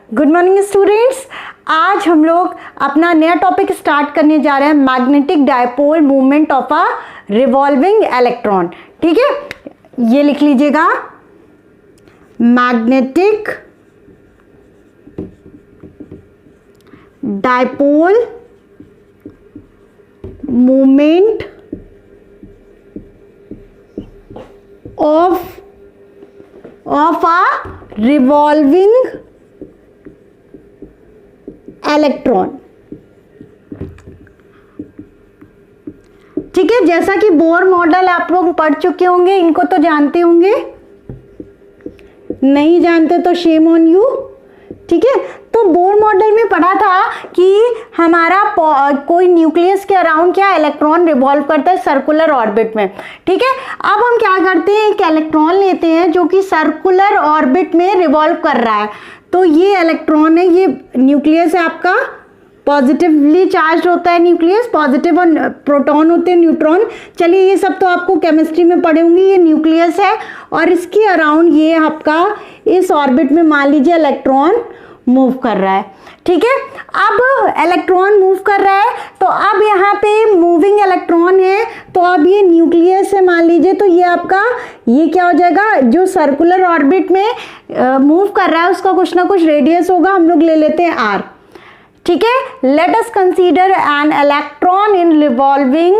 Good morning students. आज हम लोग अपना नया टॉपिक स्टार्ट करने जा रहे हैं, magnetic dipole movement of a revolving electron. ठीक है, ये लिख लीजिएगा, magnetic dipole movement of a revolving electron. ठीक है, जैसा कि बोर मॉडल आप लोग पढ़ चुके होंगे, इनको तो जानते होंगे, नहीं जानते तो शेम ऑन यू। ठीक है, तो बोर मॉडल में पढ़ा था कि हमारा कोई न्यूक्लियस के अराउंड क्या इलेक्ट्रॉन रिवॉल्व करता है सर्कुलर ऑर्बिट में। ठीक है, अब हम क्या करते हैं, एक इलेक्ट्रॉन लेते हैं जो कि सर्कुलर ऑर्बिट में रिवॉल्व कर रहा है। तो ये इलेक्ट्रॉन है, ये न्यूक्लियस है आपका, पॉजिटिवली चार्ज होता है न्यूक्लियस, पॉजिटिव और प्रोटॉन होते हैं, न्यूट्रॉन। चलिए ये सब तो आपको केमिस्ट्री में पढ़े होंगे। ये न्यूक्लियस है और इसके अराउंड ये आपका इस ऑर्बिट में मान लीजिए इलेक्ट्रॉन मूव कर रहा है। ठीक है, अब इलेक्ट्रॉन मूव कर रहा है, तो अब यहाँ पे मूविंग इलेक्ट्रॉन है, तो अब ये न्यूक्लियस है मान लीजिए, तो ये आपका ये क्या हो जाएगा, जो सर्कुलर ऑर्बिट में मूव कर रहा है उसका कुछ ना कुछ रेडियस होगा, हम लोग ले लेते हैं r। ठीक है, let us consider an electron in revolving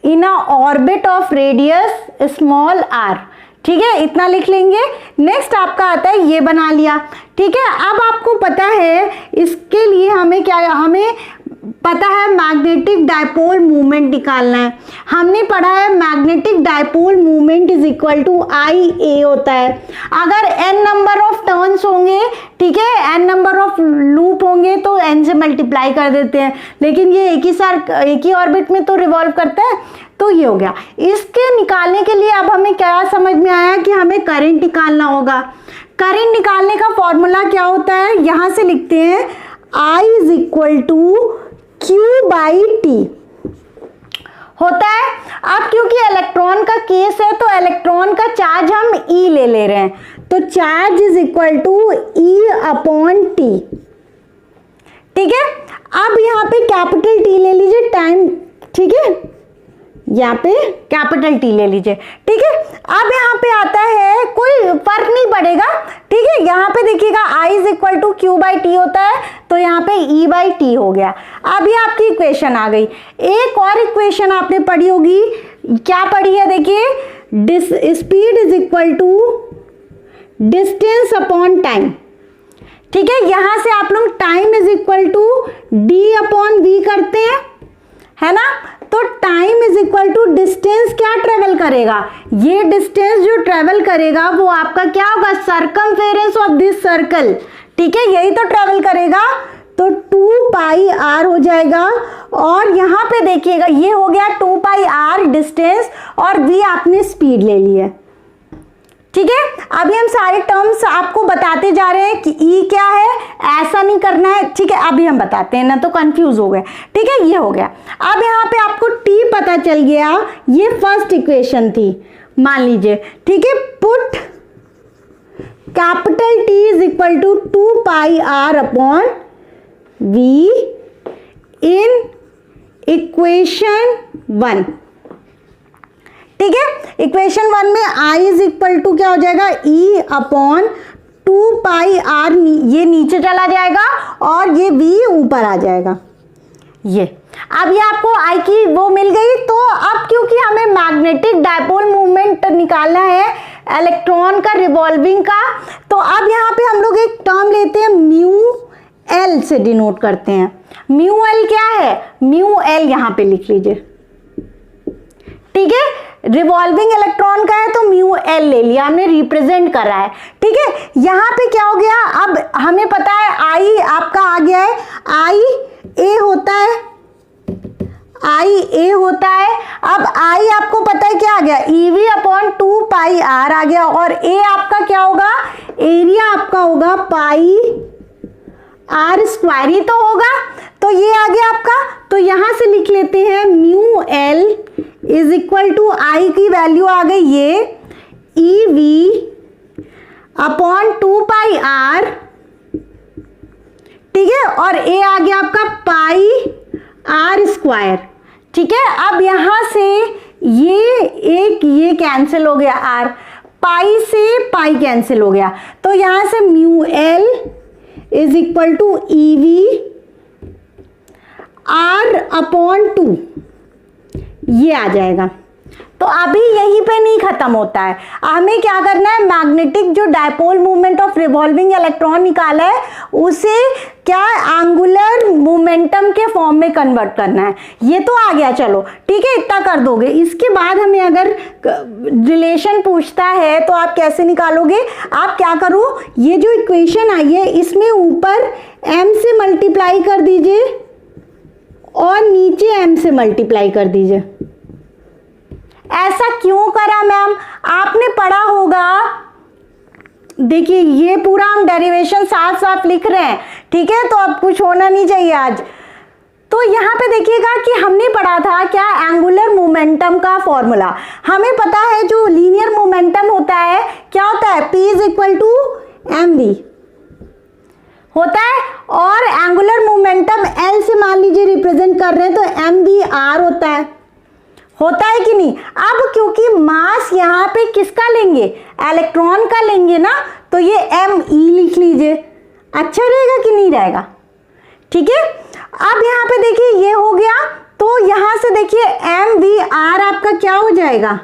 in a orbit of radius small r। ठीक है, इतना लिख लेंगे। नेक्स्ट आपका आता है, ये बना लिया। ठीक है, अब आपको पता है इसके लिए हमें क्या, हमें पता है मैग्नेटिक डायपोल मूवमेंट निकालना है। हमने पढ़ा है magnetic dipole movement is equal to I A होता है। अगर n नंबर ऑफ टर्न्स होंगे, ठीक है, n नंबर ऑफ लूप होंगे तो n से मल्टीप्लाई कर देते हैं, लेकिन ये एक ही ऑर्बिट में तो रिवॉल्व करता है, तो ये हो गया। इसके निकालने के लिए अब हमें क्या समझ में आया कि हमें करंट निकालना होगा। करंट निकालने का फॉर्मूला क्या होता है, यहां से लिखते हैं I is equal to Q by T होता है। अब क्योंकि इलेक्ट्रॉन का केस है तो इलेक्ट्रॉन का चार्ज हम E ले रहे हैं, तो charge is equal to E upon T. ठीक है, अब यहाँ पे कैपिटल T ले लीजिए, टाइम। ठीक है, यहाँ पे कैपिटल T ले लीजिए। ठीक है, अब यहाँ पे आता है, कोई फर्क नहीं पड़ेगा। ठीक है, यहाँ पे देखिएगा I is equal to Q by T होता है, तो यहाँ पे E बाई टी हो गया। अब ये आपकी इक्वेशन आ गई। एक और इक्वेशन आपने पढ़ी होगी, क्या पढ़ी है, देखिए, speed is equal to distance upon time. ठीक है, यहां से आप लोग time is equal to D upon V करते हैं, है ना। तो time is equal to distance क्या ट्रेवल करेगा, ये डिस्टेंस जो ट्रेवल करेगा वो आपका क्या होगा, सर्कमफेरेंस ऑफ दिस सर्कल। ठीक है, यही तो ट्रेवल करेगा, तो 2 पाई आर हो जाएगा। और यहां पे देखिएगा ये हो गया 2 पाई आर डिस्टेंस, और वी आपने स्पीड ले ली है। ठीक है, अभी हम सारे टर्म्स आपको बताते जा रहे हैं कि E क्या है, ऐसा नहीं करना है। ठीक है, अभी हम बताते हैं ना, तो कंफ्यूज हो गए। ठीक है, ये हो गया। अब यहाँ पे आपको T पता चल गया, ये फर्स्ट इक्वेशन थी मान लीजिए। ठीक है, put capital T is equal to 2 pi R upon V in equation 1। ठीक है, इक्वेशन 1 में I इज इक्वल टू क्या हो जाएगा, E अपॉन 2 पाई आर, ये नीचे चला जाएगा और ये V ऊपर आ जाएगा। ये अब ये आपको I की वो मिल गई। तो अब क्योंकि हमें मैग्नेटिक डायपोल मूवमेंट निकालना है इलेक्ट्रॉन का रिवॉल्विंग का, तो अब यहाँ पे हम लोग एक टर्म लेते हैं, म्यू एल से डिनोट करते हैं। म्यू एल क्या है, म्यू एल यहाँ पे लिख लीजिए। ठीक है, रिवॉल्विंग इलेक्ट्रॉन का है तो म्यू एल ले लिया हमने, रिप्रेजेंट कर रहा है। ठीक है, यहाँ पे क्या हो गया, अब हमें पता है आई आपका आ गया है, आई ए होता है, आई ए होता है। अब आई आपको पता है क्या आ गया, EV अपॉन 2 पाई आर आ गया, और ए आपका क्या होगा, एरिया आपका होगा पाई आर स्क्वायर ही तो होगा, तो ये आ गया आपका। तो यहां से लिख लेते हैं mu L is equal to I की वैल्यू आ गई ये EV अपॉन 2 पाई आर ठीक है, और a आ गया आपका पाई आर स्क्वायर। ठीक है, अब यहां से ये कैंसिल हो गया, r पाई से पाई कैंसिल हो गया, तो यहां से mu L is equal to EV R/2 ये आ जाएगा। तो अभी यहीं पे नहीं खत्म होता है, हमें क्या करना है, मैग्नेटिक जो dipole movement of revolving electron निकाला है उसे क्या एंगुलर मोमेंटम के फॉर्म में कन्वर्ट करना है। ये तो आ गया, चलो ठीक है, इतना कर दोगे। इसके बाद हमें अगर रिलेशन पूछता है तो आप कैसे निकालोगे, आप क्या करो, ये जो इक्वेशन आई है इसमें ऊपर m से मल्टीप्लाई कर दीजिए और नीचे m से मल्टीप्लाई कर दीजिए। ऐसा क्यों करा मैम, आपने पढ़ा होगा, देखिए ये पूरा हम डेरिवेशन साफ साफ लिख रहे हैं, ठीक है, तो अब कुछ होना नहीं चाहिए आज। तो यहाँ पे देखिएगा कि हमने पढ़ा था क्या, एंगुलर मोमेंटम का फॉर्मूला। हमें पता है जो लीनियर मोमेंटम होता है क्या होता है, P is equal to mv होता है, और एंगुलर मोमेंटम L से मान लीजिए रिप्रेजेंट कर रहे हैं तो mvr होता है कि नहीं। अब क्योंकि मास यहाँ पे किसका लेंगे, इलेक्ट्रॉन का लेंगे ना, तो ये me लिख लीजिए, अच्छा रहेगा कि नहीं रहेगा। ठीक है, अब यहाँ पे देखिए ये हो गया, तो यहाँ से देखिए mvr आपका क्या हो जाएगा,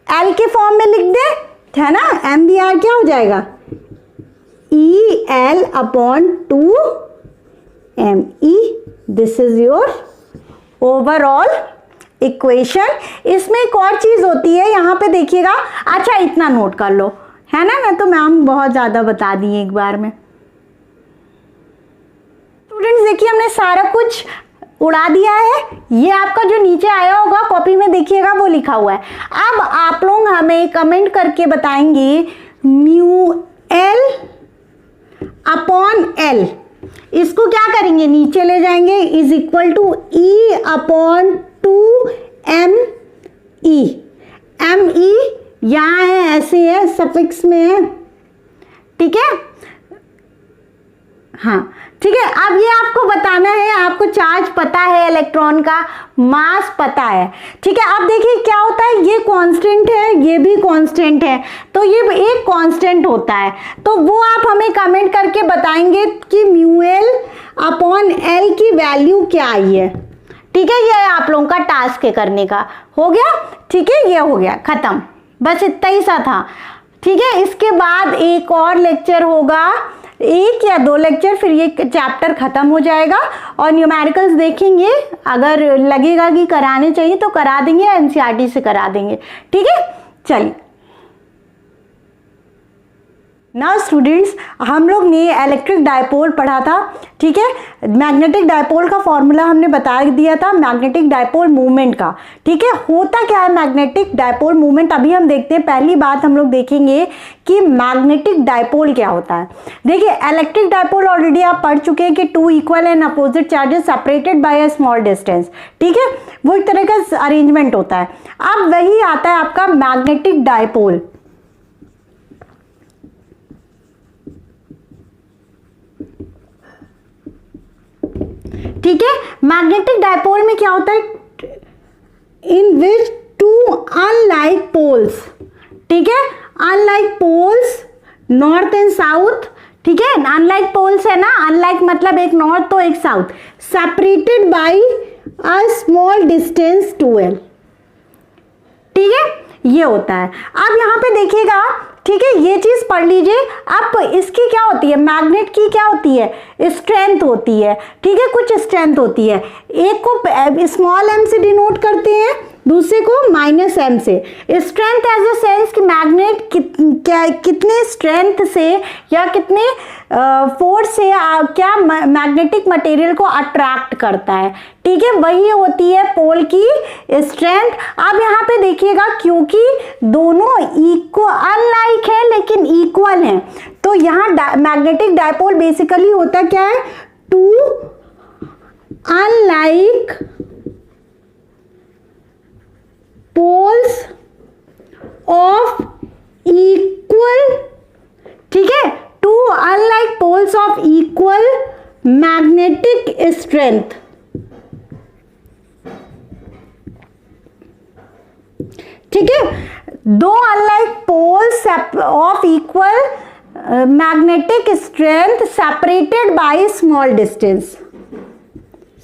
L के फॉर्म में लिख दे, है ना, mvr क्या हो जाएगा, EL/2 me। This is your overall equation. इसमें एक और चीज होती है, यहाँ पे देखिएगा, अच्छा इतना नोट कर लो, है ना तो मैम बहुत ज्यादा बता दी एक बार में। स्टूडेंट्स देखिए हमने सारा कुछ उड़ा दिया है, ये आपका जो नीचे आया होगा कॉपी में देखिएगा वो लिखा हुआ है। अब आप लोग हमें कमेंट करके बताएंगे म्यू L/L, इसको क्या करेंगे, नीचे ले जाएंगे, is equal to E/2 me। me यहाँ है, ऐसे है, सफिक्स में है, ठीक है, हाँ ठीक है। अब ये आपको बताना है, आपको चार्ज पता है, इलेक्ट्रॉन का मास पता है, ठीक है। अब देखिए क्या होता है, ये कांस्टेंट है, ये भी कांस्टेंट है, तो ये एक कांस्टेंट होता है, तो वो आप हमें कमेंट करके बताएंगे कि म्यू L/L की वैल्यू क्या आई है, ठीक है। ये आप लोगों का टास्क है करने का, हो गया, ठीक है, ये हो गया खत्म, बस इतना ही सा था, ठीक है। इसके बाद एक और लेक्चर होगा, 1 या 2 लेक्चर, फिर ये चैप्टर खत्म हो जाएगा और न्यूमेरिकल्स देखेंगे, अगर लगेगा कि कराने चाहिए तो करा देंगे, एनसीईआरटी से करा देंगे, ठीक है। चलिए नाउ स्टूडेंट्स, हम लोग ने इलेक्ट्रिक डायपोल पढ़ा था, ठीक है। मैग्नेटिक डायपोल का फॉर्मूला हमने बता दिया था, मैग्नेटिक डायपोल मूवमेंट का, ठीक है। होता क्या है मैग्नेटिक डायपोल मूवमेंट, अभी हम देखते हैं। पहली बात हम लोग देखेंगे कि मैग्नेटिक डायपोल क्या होता है। देखिए इलेक्ट्रिक डायपोल ऑलरेडी आप पढ़ चुके हैं कि 2 equal and opposite charges separated by a small distance, ठीक है, वो एक तरह का अरेंजमेंट होता है। अब वही आता है आपका मैग्नेटिक डायपोल, ठीक है। मैग्नेटिक डायपोल में क्या होता है, इन विच 2 अनलाइक पोल्स, ठीक है, unlike poles north and south, ठीक है, अनलाइक पोल्स है ना, अनलाइक मतलब एक नॉर्थ तो एक south, separated by a small distance 2l, ठीक है, ये होता है। अब यहां पे देखिएगा, ठीक है, ये चीज पढ़ लीजिए। अब इसकी क्या होती है, मैग्नेट की क्या होती है, स्ट्रेंथ होती है, ठीक है, कुछ स्ट्रेंथ होती है। एक को स्मॉल m से डिनोट करते हैं, दूसरे को -m से। स्ट्रेंथ एज अ सेंस कि मैग्नेट कितने स्ट्रेंथ से या कितने फोर्स से क्या मैग्नेटिक मटेरियल को अट्रैक्ट करता है, ठीक है, वही होती है पोल की स्ट्रेंथ। अब यहाँ पे देखिएगा क्योंकि दोनों अनलाइक है लेकिन इक्वल हैं, तो यहाँ मैग्नेटिक डायपोल बेसिकली होता क्या है, 2 अनलाइक पोल्स ऑफ इक्वल, ठीक है, 2 unlike poles of equal magnetic strength, ठीक है, दो unlike poles of equal magnetic strength separated by small distance,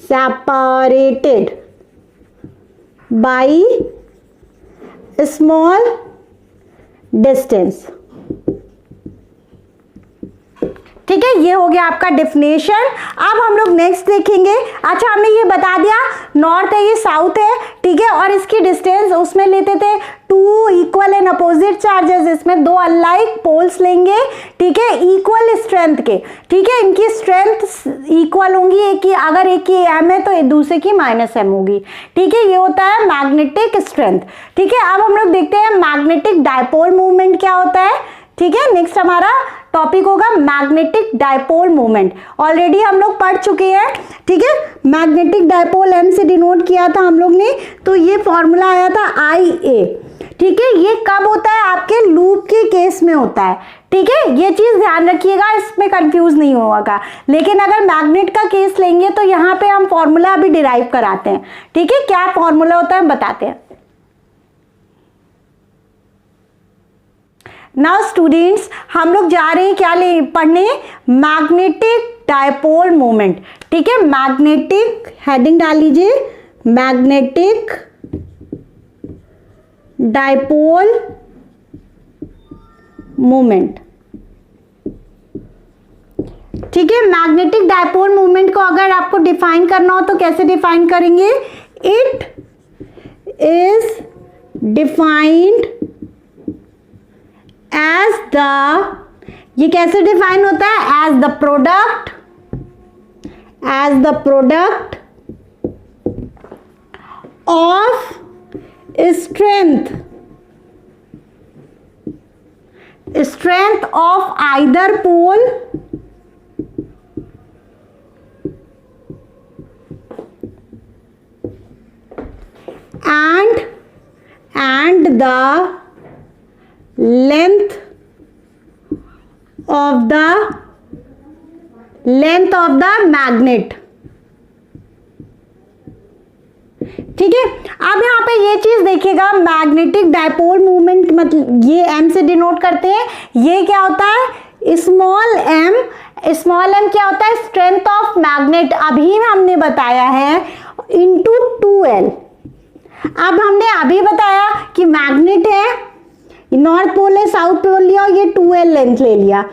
separated by small distance, ठीक है। ये हो गया आपका डिफिनेशन। अब हम लोग नेक्स्ट देखेंगे। अच्छा, हमने ये बता दिया नॉर्थ है, ये साउथ है, ठीक है, और इसकी डिस्टेंस उसमें लेते थे two equal and opposite charges, इसमें दो अनलाइक पोल्स लेंगे, ठीक है, इक्वल स्ट्रेंथ के, ठीक है, इनकी स्ट्रेंथ इक्वल होंगी, एक की अगर एक की एम है तो दूसरे की -m होगी, ठीक है। ये होता है मैग्नेटिक स्ट्रेंथ, ठीक है। अब हम लोग देखते हैं मैग्नेटिक डायपोल मूवमेंट क्या होता है, ठीक है। नेक्स्ट हमारा टॉपिक होगा मैग्नेटिक डायपोल मूवमेंट। ऑलरेडी हम लोग पढ़ चुके हैं, ठीक है। मैग्नेटिक डायपोल एम से डिनोट किया था हम लोग ने, तो ये फॉर्मूला आया था IA, ठीक है। ये कब होता है, आपके लूप के केस में होता है, ठीक है। ये चीज ध्यान रखिएगा, इसमें कंफ्यूज नहीं होगा। लेकिन अगर मैग्नेट का केस लेंगे तो यहाँ पे हम फॉर्मूला अभी डिराइव कराते हैं, ठीक है। क्या फॉर्मूला होता है बताते हैं। नाउ स्टूडेंट्स, हम लोग जा रहे हैं क्या पढ़ने, मैग्नेटिक डायपोल मूवमेंट, ठीक है। मैग्नेटिक, हेडिंग डाल लीजिए, मैग्नेटिक डायपोल मूवमेंट, ठीक है। मैग्नेटिक डायपोल मूवमेंट को अगर आपको डिफाइन करना हो तो कैसे डिफाइन करेंगे, it is defined as the, ये कैसे डिफाइन होता है, as the product of strength of either pole and the length of the magnet, ठीक है। अब यहाँ पे ये चीज देखिएगा, मैग्नेटिक डायपोल मूवमेंट मतलब ये m से डिनोट करते हैं। ये क्या होता है, स्मॉल m क्या होता है, स्ट्रेंथ ऑफ मैग्नेट, अभी हमने बताया है, इंटू 2L। अब हमने अभी बताया कि मैग्नेट है, नॉर्थ पोल है, साउथ पोल लिया और ये 2L लेंथ ले लिया,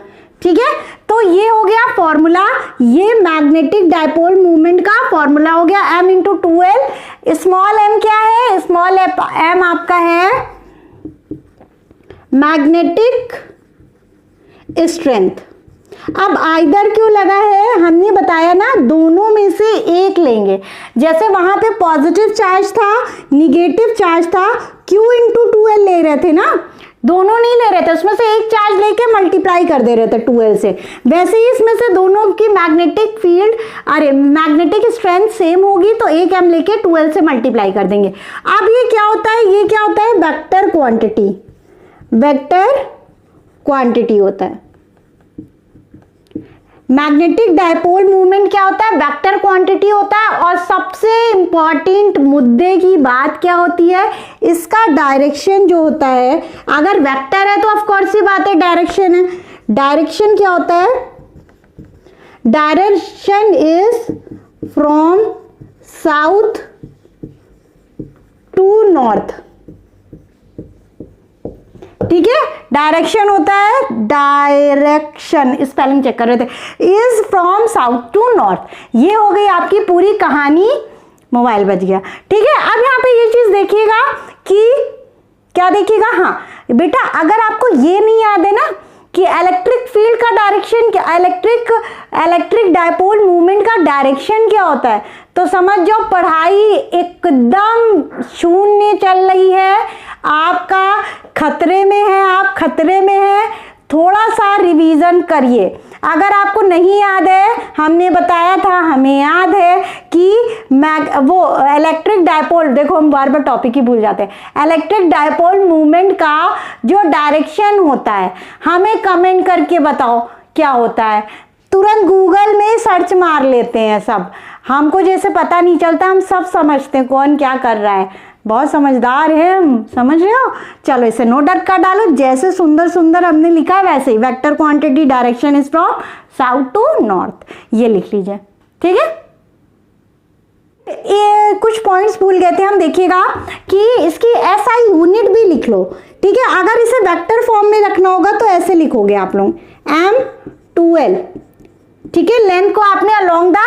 ठीक है। तो ये हो गया फॉर्मूला, ये मैग्नेटिक डायपोल मूवमेंट का फॉर्मूला हो गया, m into 2L। Small m क्या है, स्मॉल m आपका है मैग्नेटिक स्ट्रेंथ। अब आइदर क्यों लगा है, हमने बताया ना दोनों में से एक लेंगे। जैसे वहां पे पॉजिटिव चार्ज था, निगेटिव चार्ज था, Q इंटू 2L ले रहे थे ना, दोनों नहीं ले रहे थे, उसमें से एक चार्ज लेके मल्टीप्लाई कर दे रहे थे 2L से। वैसे ही इसमें से दोनों की मैग्नेटिक फील्ड, अरे मैग्नेटिक स्ट्रेंथ सेम होगी तो एक m लेके 2L से मल्टीप्लाई कर देंगे। अब ये क्या होता है, ये क्या होता है, वेक्टर क्वांटिटी होता है। मैग्नेटिक डायपोल मूवमेंट क्या होता है, वेक्टर क्वांटिटी होता है। और सबसे इंपॉर्टेंट मुद्दे की बात क्या होती है, इसका डायरेक्शन जो होता है, अगर वेक्टर है तो ऑफ कोर्स ही बात है डायरेक्शन है। डायरेक्शन क्या होता है, direction is from south to north, ठीक है। डायरेक्शन होता है, डायरेक्शन स्पेलिंग चेक कर रहे थे, is from south to north. ये हो गई आपकी पूरी कहानी, मोबाइल बज गया, ठीक है। अब यहाँ पे ये चीज देखिएगा कि क्या देखिएगा, हाँ बेटा अगर आपको ये नहीं याद है ना कि इलेक्ट्रिक फील्ड का डायरेक्शन क्या, इलेक्ट्रिक डायपोल मूवमेंट का डायरेक्शन क्या होता है, तो समझ जाओ पढ़ाई एकदम शून्य चल रही है, आपका खतरे में है, आप खतरे में हैं। थोड़ा सा रिवीजन करिए। अगर आपको नहीं याद है, हमने बताया था, हमें याद है कि वो इलेक्ट्रिक डायपोल, देखो हम बार बार टॉपिक ही भूल जाते हैं। इलेक्ट्रिक डायपोल मूवमेंट का जो डायरेक्शन होता है, हमें कमेंट करके बताओ क्या होता है। तुरंत गूगल में सर्च मार लेते हैं सब, हमको जैसे पता नहीं चलता, हम सब समझते हैं कौन क्या कर रहा है, बहुत समझदार है हम, समझ रहे हो। चलो इसे नोट कर डालो, जैसे सुंदर सुंदर हमने लिखा है वैसे ही, vector quantity direction is from south to north, ये लिख लीजिए, ठीक है। ये कुछ पॉइंट्स भूल गए थे हम, देखिएगा कि इसकी एसआई यूनिट भी लिख लो, ठीक है। अगर इसे वेक्टर फॉर्म में रखना होगा तो ऐसे लिखोगे आप लोग M2L, ठीक है। लेंथ को आपने अलोंग द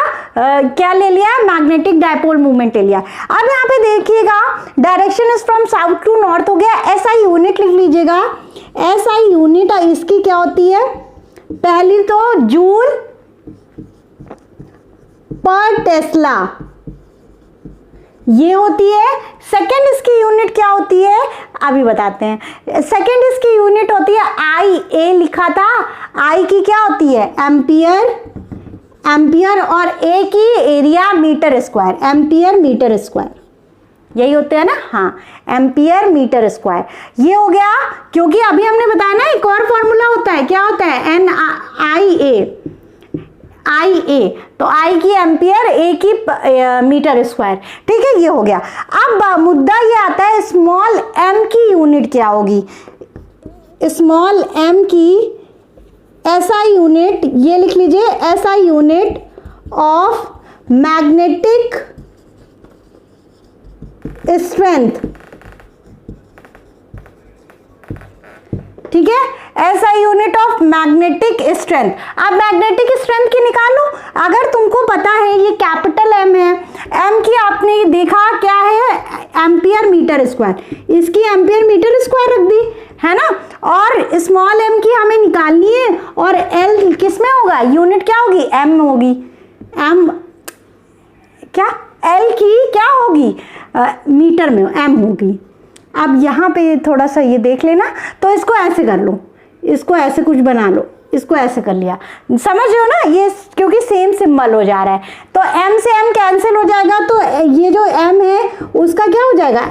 क्या ले लिया, मैग्नेटिक डायपोल मूवमेंट ले लिया। अब यहाँ पे देखिएगा direction is from south to north हो गया, एसआई यूनिट लिख लीजिएगा। एसआई यूनिट इसकी क्या होती है, पहली तो जूल पर टेस्ला ये होती है। सेकेंड इसकी यूनिट क्या होती है अभी बताते हैं। सेकेंड इसकी यूनिट होती है आई, ए लिखा था, आई की क्या होती है एम्पियर, एम्पियर, और ए की area metre square, ampere metre square, यही होते हैं ना, हाँ एम्पियर मीटर स्क्वायर, ये हो गया। क्योंकि अभी हमने बताया ना एक और फॉर्मूला होता है, क्या होता है एन आई ए, आई ए, तो आई की एम्पियर, ए की मीटर स्क्वायर, ठीक है, ये हो गया। अब मुद्दा ये आता है स्मॉल एम की यूनिट क्या होगी, स्मॉल एम की एसआई यूनिट, ये लिख लीजिए, SI unit of magnetic strength, ठीक है, SI unit of magnetic strength. अब मैग्नेटिक स्ट्रेंथ की निकालो, अगर तुमको पता है ये कैपिटल एम है, एम की आपने देखा क्या है एम्पियर मीटर स्क्वायर, इसकी एम्पियर मीटर स्क्वायर रख दी है ना, और स्मॉल एम की हमें निकालनी है, और एल किस में होगा, यूनिट क्या होगी एम में होगी, एम क्या एल की क्या होगी मीटर में, एम होगी। अब यहाँ पे थोड़ा सा ये देख लेना, तो इसको ऐसे कर लो, इसको ऐसे कुछ बना लो, इसको ऐसे कर लिया, समझ रहे हो ना, ये क्योंकि सेम सिंबल हो जा रहा है, तो m से m कैंसिल हो जाएगा, तो ये जो m है उसका क्या हो जाएगा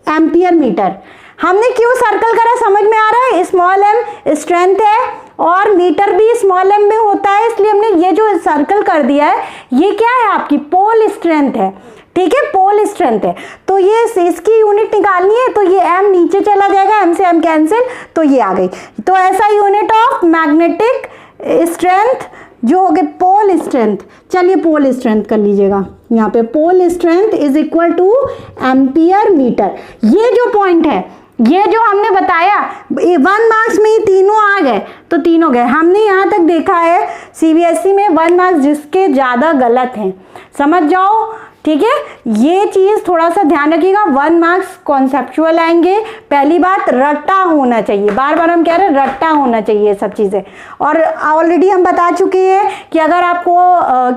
एम्पियर मीटर। हमने क्यों सर्कल करा समझ में आ रहा है, स्मॉल m स्ट्रेंथ है और मीटर भी स्मॉल m में होता है, इसलिए हमने ये जो सर्कल कर दिया है ये क्या है आपकी पोल स्ट्रेंथ है, ठीक है, पोल स्ट्रेंथ है। तो ये इसकी यूनिट निकालनी है, तो ये m नीचे चला जाएगा, m से m कैंसिल, तो ये आ गई। तो ऐसा यूनिट ऑफ मैग्नेटिक स्ट्रेंथ जो हो गए पोल स्ट्रेंथ, चलिए पोल स्ट्रेंथ कर लीजिएगा यहाँ पे, pole strength is equal to ampere metre. ये जो पॉइंट है, ये जो हमने बताया 1 मार्क्स में ही तीनों आ गए, तो तीनों गए। हमने यहाँ तक देखा है सीबीएसई में 1 मार्क्स जिसके ज़्यादा गलत हैं, समझ जाओ, ठीक है, ये चीज़ थोड़ा सा ध्यान रखिएगा। 1 मार्क्स कॉन्सेप्चुअल आएंगे, पहली बात रट्टा होना चाहिए, बार बार हम कह रहे हैं रट्टा होना चाहिए सब चीज़ें। और ऑलरेडी हम बता चुके हैं कि अगर आपको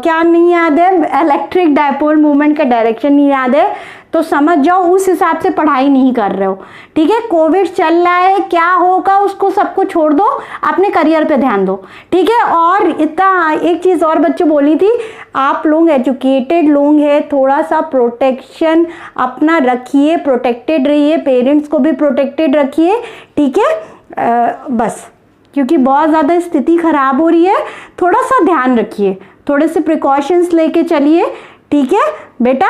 क्या नहीं याद है, इलेक्ट्रिक डायपोल मूवमेंट का डायरेक्शन नहीं याद है, तो समझ जाओ उस हिसाब से पढ़ाई नहीं कर रहे हो, ठीक है। कोविड चल रहा है, क्या होगा उसको सबको छोड़ दो, अपने करियर पे ध्यान दो, ठीक है। और इतना एक चीज़ और बच्चों बोली थी, आप लोग एजुकेटेड लोग हैं, थोड़ा सा प्रोटेक्शन अपना रखिए, प्रोटेक्टेड रहिए, पेरेंट्स को भी प्रोटेक्टेड रखिए, ठीक है। बस क्योंकि बहुत ज़्यादा स्थिति खराब हो रही है, थोड़ा सा ध्यान रखिए, थोड़े से प्रिकॉशंस लेके चलिए, ठीक है बेटा।